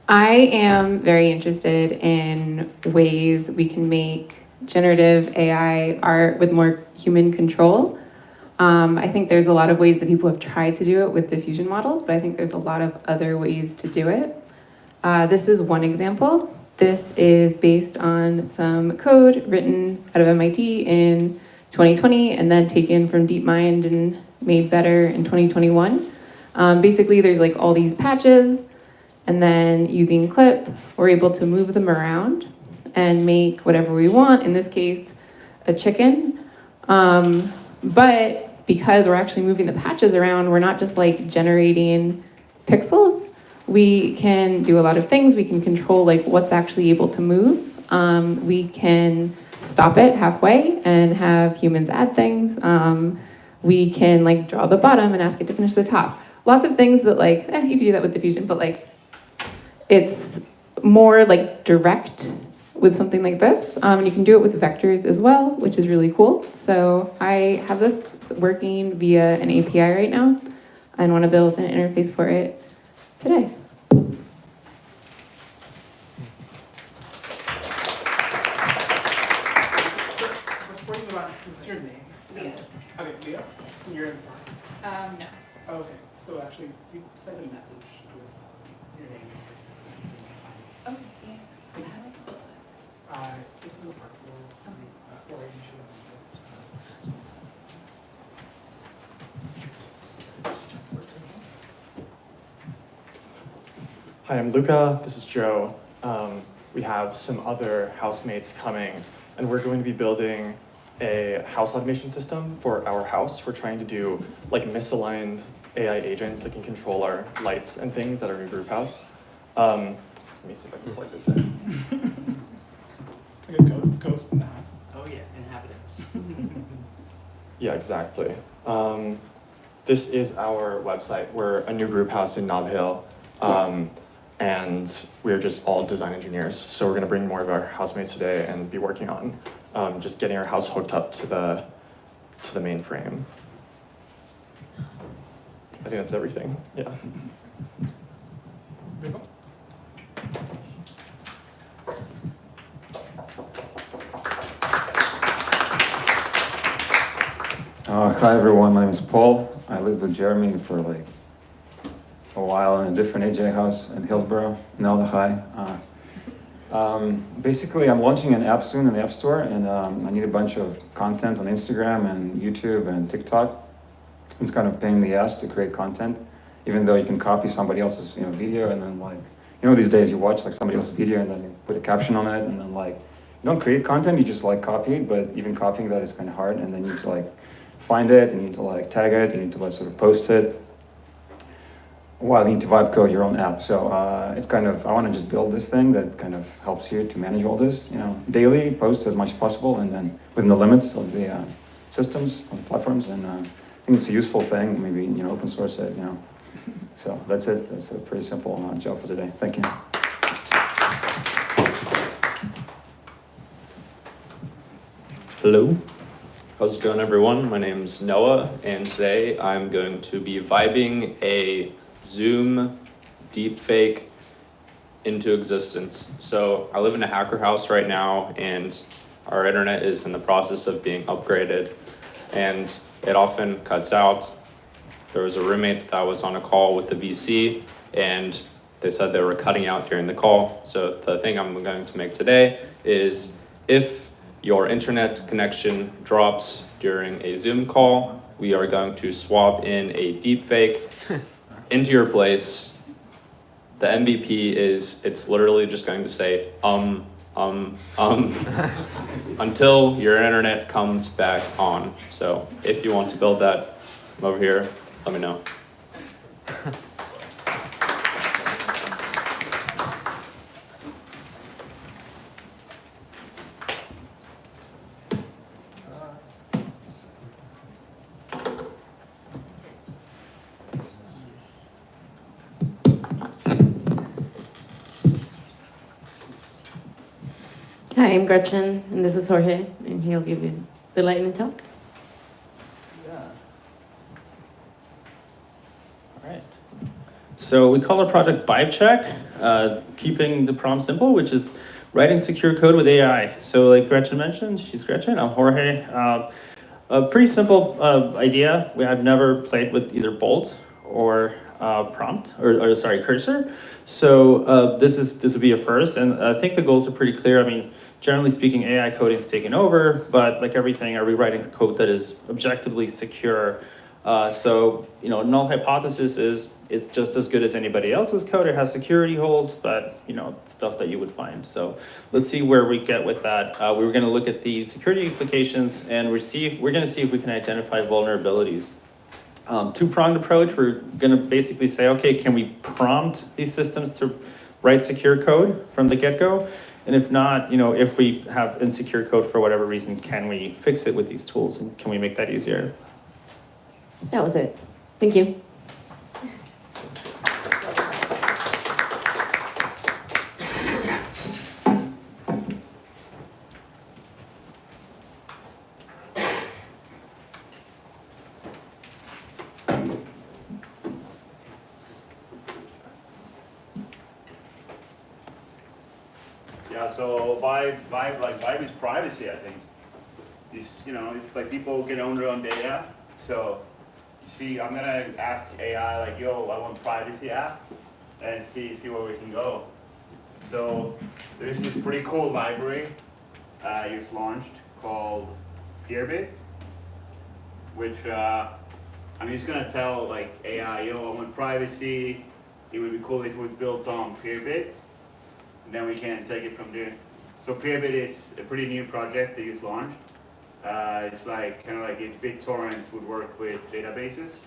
I am very interested in ways we can make generative AI art with more human control. I think there's a lot of ways that people have tried to do it with diffusion models, but I think there's a lot of other ways to do it. This is one example. This is based on some code written out of MIT in 2020 and then taken from DeepMind and made better in 2021. Basically, there's like all these patches, and then using Clip, we're able to move them around and make whatever we want, in this case, a chicken. But because we're actually moving the patches around, we're not just like generating pixels. We can do a lot of things. We can control like what's actually able to move. We can stop it halfway and have humans add things. We can like draw the bottom and ask it to finish the top. Lots of things that like, you can do that with diffusion, but like it's more like direct with something like this. And you can do it with vectors as well, which is really cool. So I have this working via an API right now and want to build an interface for it today. Before you move on, what's your name? Leah. Okay, Leah? You're inside. No. Oh, okay, so actually, do send a message with your name. Okay, yeah. How do I get this one? It's in the park or you should Hi, I'm Luca. This is Joe. We have some other housemates coming, and we're going to be building a house automation system for our house. We're trying to do like misaligned AI agents that can control our lights and things at our new group house. Let me see if I can plug this in. like a ghost in the house. Oh yeah, inhabitants. Yeah, exactly. This is our website. We're a new group house in Nob Hill. And we're just all design engineers. So we're gonna bring more of our housemates today and be working on just getting our house hooked up to the mainframe. I think that's everything, yeah. Hi everyone, my name is Paul. I lived with Jeremy for like a while in a different AGI house in Hillsborough, Nelda High. Basically, I'm launching an app soon in the App Store, and I need a bunch of content on Instagram and YouTube and TikTok. It's kind of a pain in the ass to create content, even though you can copy somebody else's video and then like, these days you watch like somebody else's video and then you put a caption on it and then like, you don't create content, you just like copy it, but even copying that is kind of hard, and then you need to like find it, you need to like tag it, you need to like sort of post it. well, you need to vibe code your own app. So it's kind of, I want to just build this thing that kind of helps you to manage all this, daily, post as much as possible, and then within the limits of the systems, of the platforms. And I think it's a useful thing, maybe, open source it, So that's it. That's a pretty simple job for today. Thank you. Hello, how's it going everyone? My name's Noah, and today I'm going to be vibing a Zoom deepfake into existence. So I live in a hacker house right now, and our internet is in the process of being upgraded, and it often cuts out. There was a roommate that was on a call with the VC, and they said they were cutting out during the call. So the thing I'm going to make today is, if your internet connection drops during a Zoom call, we are going to swap in a deepfake into your place. The MVP is, it's literally just going to say, until your internet comes back on. So if you want to build that, I'm over here, let me know. Hi, I'm Gretchen, and this is Jorge, and he'll give you the lightning talk. So we call our project Vibe Check, keeping the prompt simple, which is writing secure code with AI. So like Gretchen mentioned, she's Gretchen, I'm Jorge. A pretty simple idea. I've never played with either Bolt or prompt, or sorry, cursor. So this would be a first, and I think the goals are pretty clear. I mean, generally speaking, AI coding is taking over, but like everything, are we writing code that is objectively secure? So, null hypothesis is it's just as good as anybody else's code. It has security holes, but, stuff that you would find. So let's see where we get with that. We were going to look at the security implications, and we're going to see if we can identify vulnerabilities. Two-pronged approach, we're going to basically say, okay, can we prompt these systems to write secure code from the get-go? And if not, if we have insecure code for whatever reason, can we fix it with these tools, and can we make that easier? That was it. Thank you. Yeah, so vibe is privacy, I think. Like people can own their own data. So you see, I'm gonna ask AI like, yo, I want privacy app, and see where we can go. So there's this pretty cool library just launched called Peerbit, which I'm just gonna tell like AI, yo, I want privacy. It would be cool if it was built on Peerbit. Then we can take it from there. So Peerbit is a pretty new project they just launched. It's like kind of like if BitTorrent would work with databases.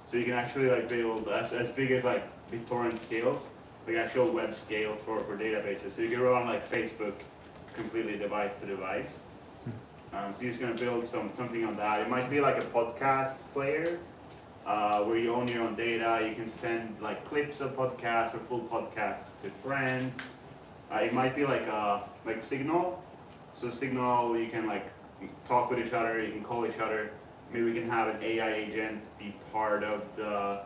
So you can actually like build as big as like BitTorrent scales, like actual web scale for databases. So you can run like Facebook completely device to device. So you're just gonna build something on that. It might be like a podcast player where you own your own data. You can send like clips of podcasts or full podcasts to friends. It might be like Signal. So Signal, you can like talk with each other, you can call each other. Maybe we can have an AI agent be part of the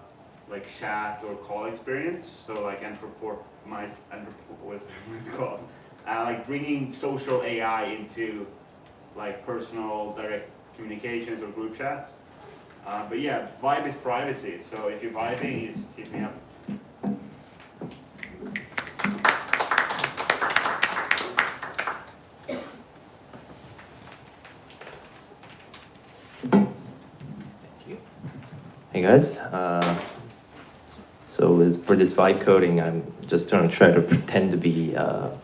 like chat or call experience. So like what's it called? Like bringing social AI into like personal direct communications or group chats. But yeah, vibe is privacy. So if you're vibing, you just hit me up. Hey guys, for this vibe coding, I'm just going to try to pretend to be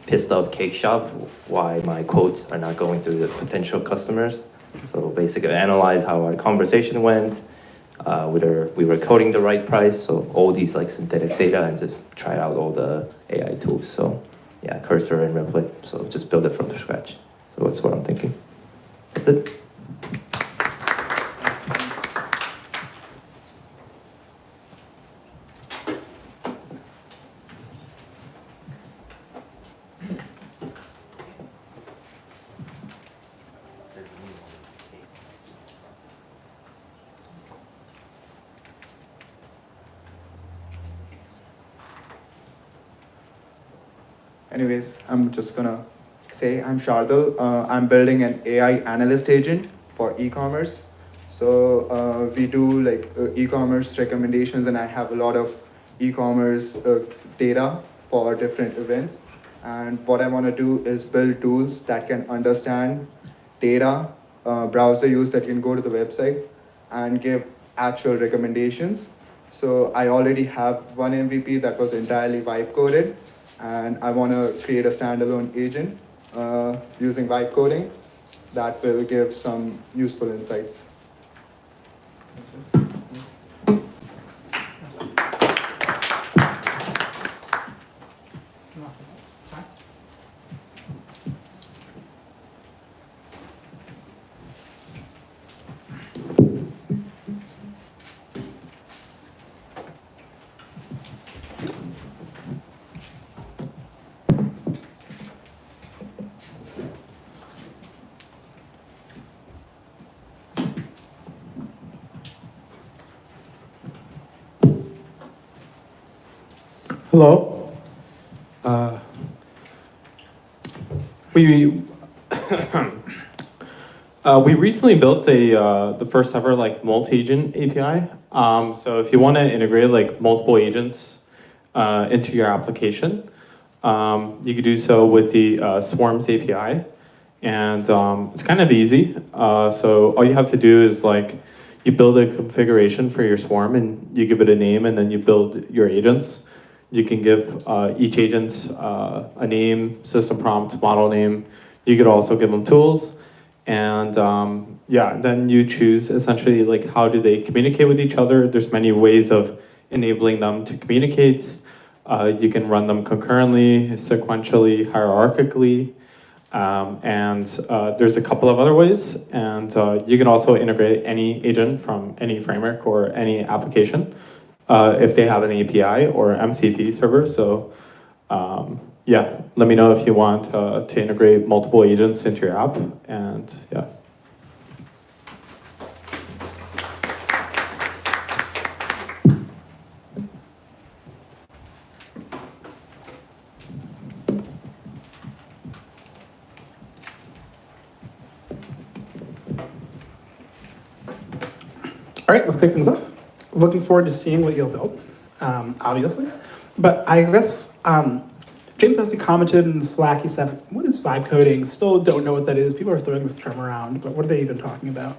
pissed off cake shop why my quotes are not going to the potential customers. So basically analyze how our conversation went, whether we were coding the right price, so all these like synthetic data, and just try out all the AI tools. So yeah, Cursor and Replit, so just build it from the scratch. So that's what I'm thinking. That's it. Anyways, I'm just gonna say I'm Shardul. I'm building an AI analyst agent for e-commerce. So we do like e-commerce recommendations, and I have a lot of e-commerce data for different events. And what I want to do is build tools that can understand data, browser use that can go to the website and give actual recommendations. So I already have one MVP that was entirely vibe coded, and I want to create a standalone agent using vibe coding that will give some useful insights. Hello. We we recently built the first ever like multi-agent API. So if you want to integrate like multiple agents into your application, you could do so with the Swarms API, and it's kind of easy. So all you have to do is like you build a configuration for your Swarm, and you give it a name, and then you build your agents. You can give each agent a name, system prompt, model name. You could also give them tools. And yeah, then you choose essentially like how do they communicate with each other. There's many ways of enabling them to communicate. You can run them concurrently, sequentially, hierarchically. And there's a couple of other ways. And you can also integrate any agent from any framework or any application. If they have an API or MCP server. So yeah, let me know if you want to integrate multiple agents into your app, and yeah. All right, let's kick things off. Looking forward to seeing what you'll build, obviously. But I guess James actually commented in the Slack, he said, what is vibe coding? Still don't know what that is. People are throwing this term around, but what are they even talking about?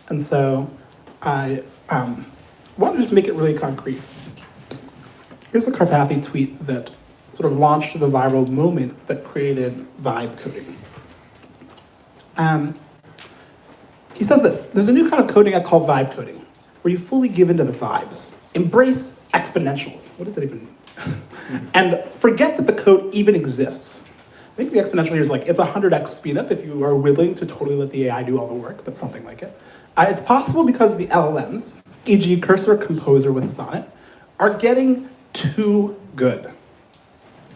And so I want to just make it really concrete. Here's the Karpathy tweet that sort of launched the viral moment that created vibe coding. He says this, there's a new kind of coding I call vibe coding, where you fully give into the vibes. Embrace exponentials. What does that even mean? And forget that the code even exists. I think the exponential here is like, it's 100x speed up if you are willing to totally let the AI do all the work, but something like it. It's possible because the LLMs, e.g. Cursor, Composer with Sonnet, are getting too good.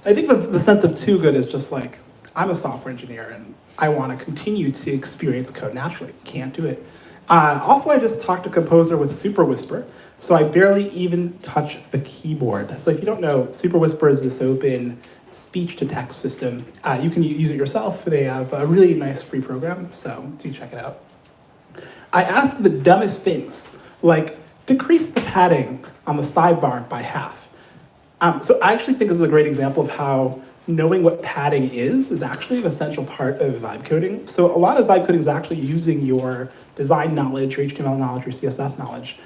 I think the sense of too good is just like, I'm a software engineer and I want to continue to experience code naturally. Can't do it. Also, I just talked to Composer with Super Whisper, so I barely even touch the keyboard. So if you don't know, Super Whisper is this open speech-to-text system. You can use it yourself. They have a really nice free program, so do check it out. I asked the dumbest things, like decrease the padding on the sidebar by half. So I actually think this is a great example of how knowing what padding is actually an essential part of vibe coding. So a lot of vibe coding is actually using your design knowledge, your HTML knowledge, your CSS knowledge.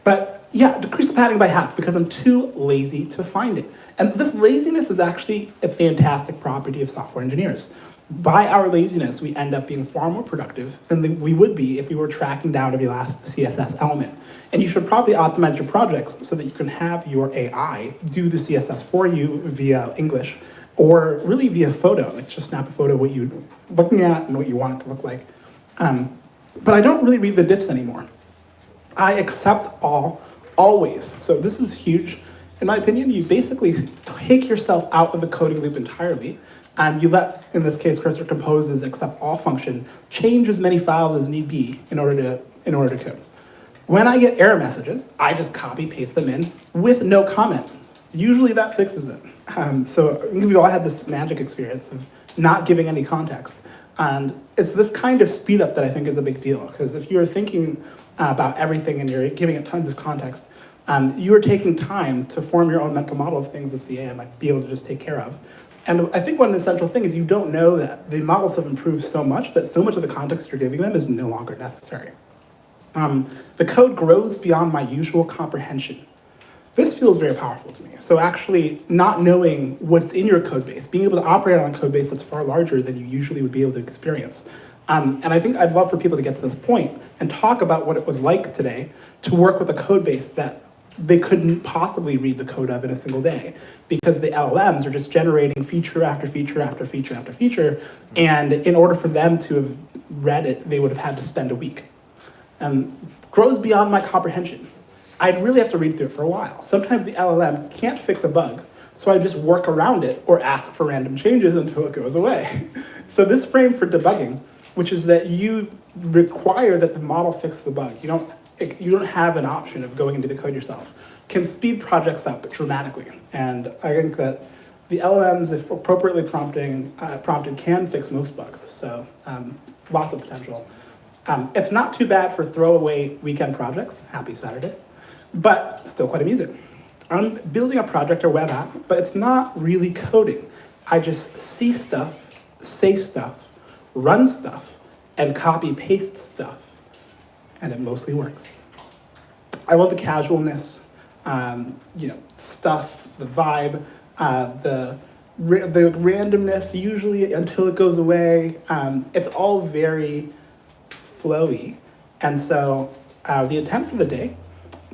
But yeah, decrease the padding by half because I'm too lazy to find it. And this laziness is actually a fantastic property of software engineers. By our laziness, we end up being far more productive than we would be if we were tracking down every last CSS element. And you should probably optimize your projects so that you can have your AI do the CSS for you via English, or really via photo, like just snap a photo of what you're looking at and what you want it to look like. But I don't really read the diffs anymore. I accept all, always. So this is huge. In my opinion, you basically take yourself out of the coding loop entirely, and you let, in this case, Cursor Compose's accept all function change as many files as need be in order to code. When I get error messages, I just copy paste them in with no comment. Usually that fixes it. So we all had this magic experience of not giving any context. And it's this kind of speed up that I think is a big deal, because if you're thinking about everything and you're giving it tons of context, you are taking time to form your own mental model of things that the AI might be able to just take care of. And I think one essential thing is you don't know that the models have improved so much that so much of the context you're giving them is no longer necessary. The code grows beyond my usual comprehension. This feels very powerful to me. So actually not knowing what's in your code base, being able to operate on a code base that's far larger than you usually would be able to experience. And I think I'd love for people to get to this point and talk about what it was like today to work with a code base that they couldn't possibly read the code of in a single day, because the LLMs are just generating feature after feature after feature after feature, and in order for them to have read it, they would have had to spend a week. Grows beyond my comprehension. I'd really have to read through it for a while. Sometimes the LLM can't fix a bug, so I just work around it or ask for random changes until it goes away. So this frame for debugging, which is that you require that the model fix the bug. You don't have an option of going into the code yourself, can speed projects up dramatically. And I think that the LLMs, if appropriately prompted, can fix most bugs. So lots of potential. It's not too bad for throwaway weekend projects. Happy Saturday. But still quite amusing. I'm building a project or web app, but it's not really coding. I just see stuff, say stuff, run stuff, and copy paste stuff. And it mostly works. I love the casualness, stuff, the vibe, the randomness, usually until it goes away. It's all very flowy. And so the intent for the day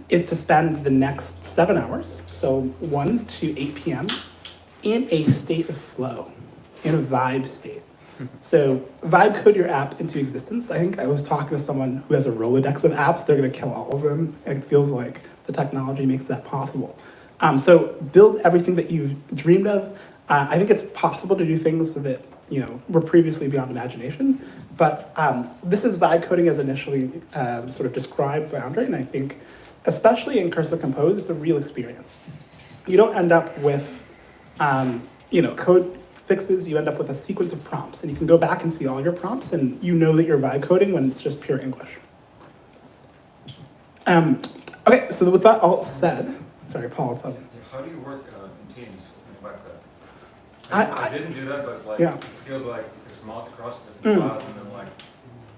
is to spend the next 7 hours, so 1 to 8 p.m., in a state of flow, in a vibe state. So vibe code your app into existence. I think I was talking to someone who has a Rolodex of apps. They're going to kill all of them. It feels like the technology makes that possible. So build everything that you've dreamed of. I think it's possible to do things that were previously beyond imagination. But this is vibe coding as initially sort of described by Andre, and I think especially in Cursor Compose, it's a real experience. You don't end up with code fixes, you end up with a sequence of prompts, and you can go back and see all your prompts, and you know that you're vibe coding when it's just pure English. Okay, so with that all said, sorry, Paul, what's up? How do you work in teams in web code? I didn't do that, but it feels like it's mouse across different files, and then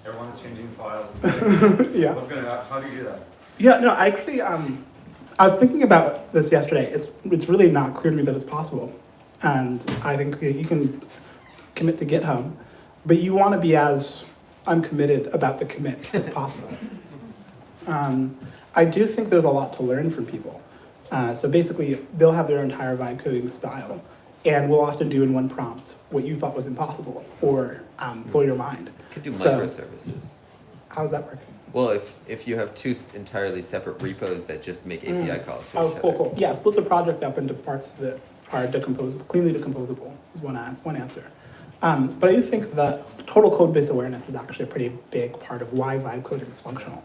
everyone's changing files. And Yeah. How do you do that? Yeah, no, actually, I was thinking about this yesterday. It's really not clear to me that it's possible. And I think you can commit to GitHub, but you want to be as uncommitted about the commit as possible. I do think there's a lot to learn from people. So basically, they'll have their entire vibe coding style, and we'll often do in one prompt what you thought was impossible or blow your mind. You could do microservices. How does that work? Well, if you have two entirely separate repos that just make API calls to each other. Cool. Yeah, split the project up into parts that are cleanly decomposable is one answer. But I do think that total code base awareness is actually a pretty big part of why vibe coding is functional.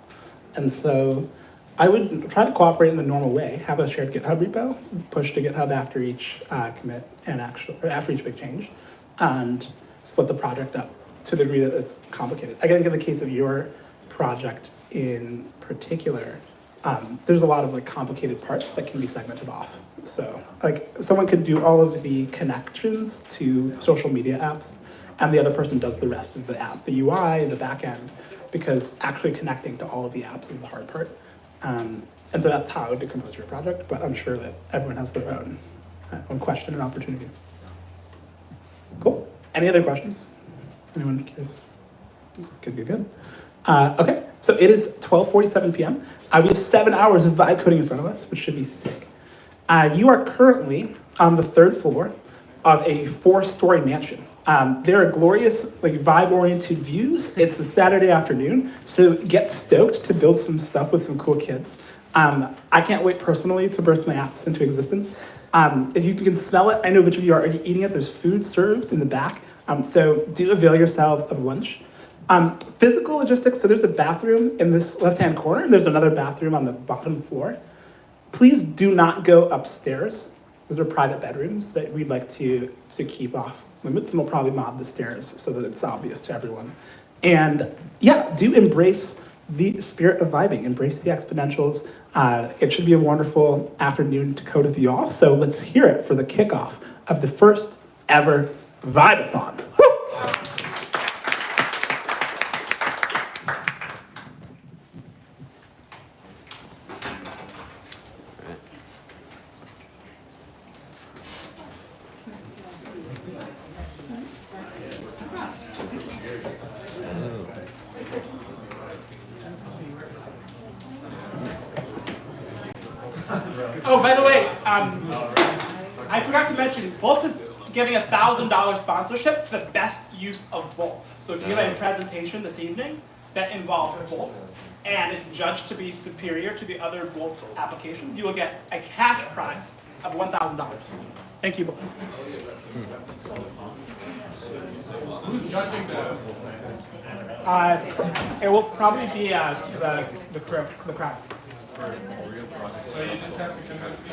And so I would try to cooperate in the normal way, have a shared GitHub repo, push to GitHub after each commit and after each big change, and split the project up to the degree that it's complicated. I think in the case of your project in particular, there's a lot of complicated parts that can be segmented off. So someone could do all of the connections to social media apps, and the other person does the rest of the app, the UI, the back end, because actually connecting to all of the apps is the hard part. And so that's how I would decompose your project, but I'm sure that everyone has their own question and opportunity. Cool. Any other questions? Anyone curious? Good. Okay, so it is 12:47 p.m. We have 7 hours of vibe coding in front of us, which should be sick. You are currently on the 3rd floor of a 4-story mansion. There are glorious, like, vibe-oriented views. It's a Saturday afternoon, so get stoked to build some stuff with some cool kids. I can't wait personally to burst my apps into existence. If you can smell it, I know which of you are already eating it. There's food served in the back, so do avail yourselves of lunch. Physical logistics, so there's a bathroom in this left-hand corner, and there's another bathroom on the bottom floor. Please do not go upstairs. Those are private bedrooms that we'd like to keep off limits, and we'll probably mod the stairs so that it's obvious to everyone. And yeah, do embrace the spirit of vibing, embrace the exponentials. It should be a wonderful afternoon to code with you all, so let's hear it for the kickoff of the first ever Vibe-a-thon. Woo! Oh, by the way, I forgot to mention, Bolt is giving $1,000 sponsorship to the best use of Bolt. So if you have a presentation this evening that involves Bolt, and it's judged to be superior to the other Bolt applications, you will get a cash prize of $1,000. Thank you, Bolt. Who's judging that? It will probably be the crowd. So you just have to convince me.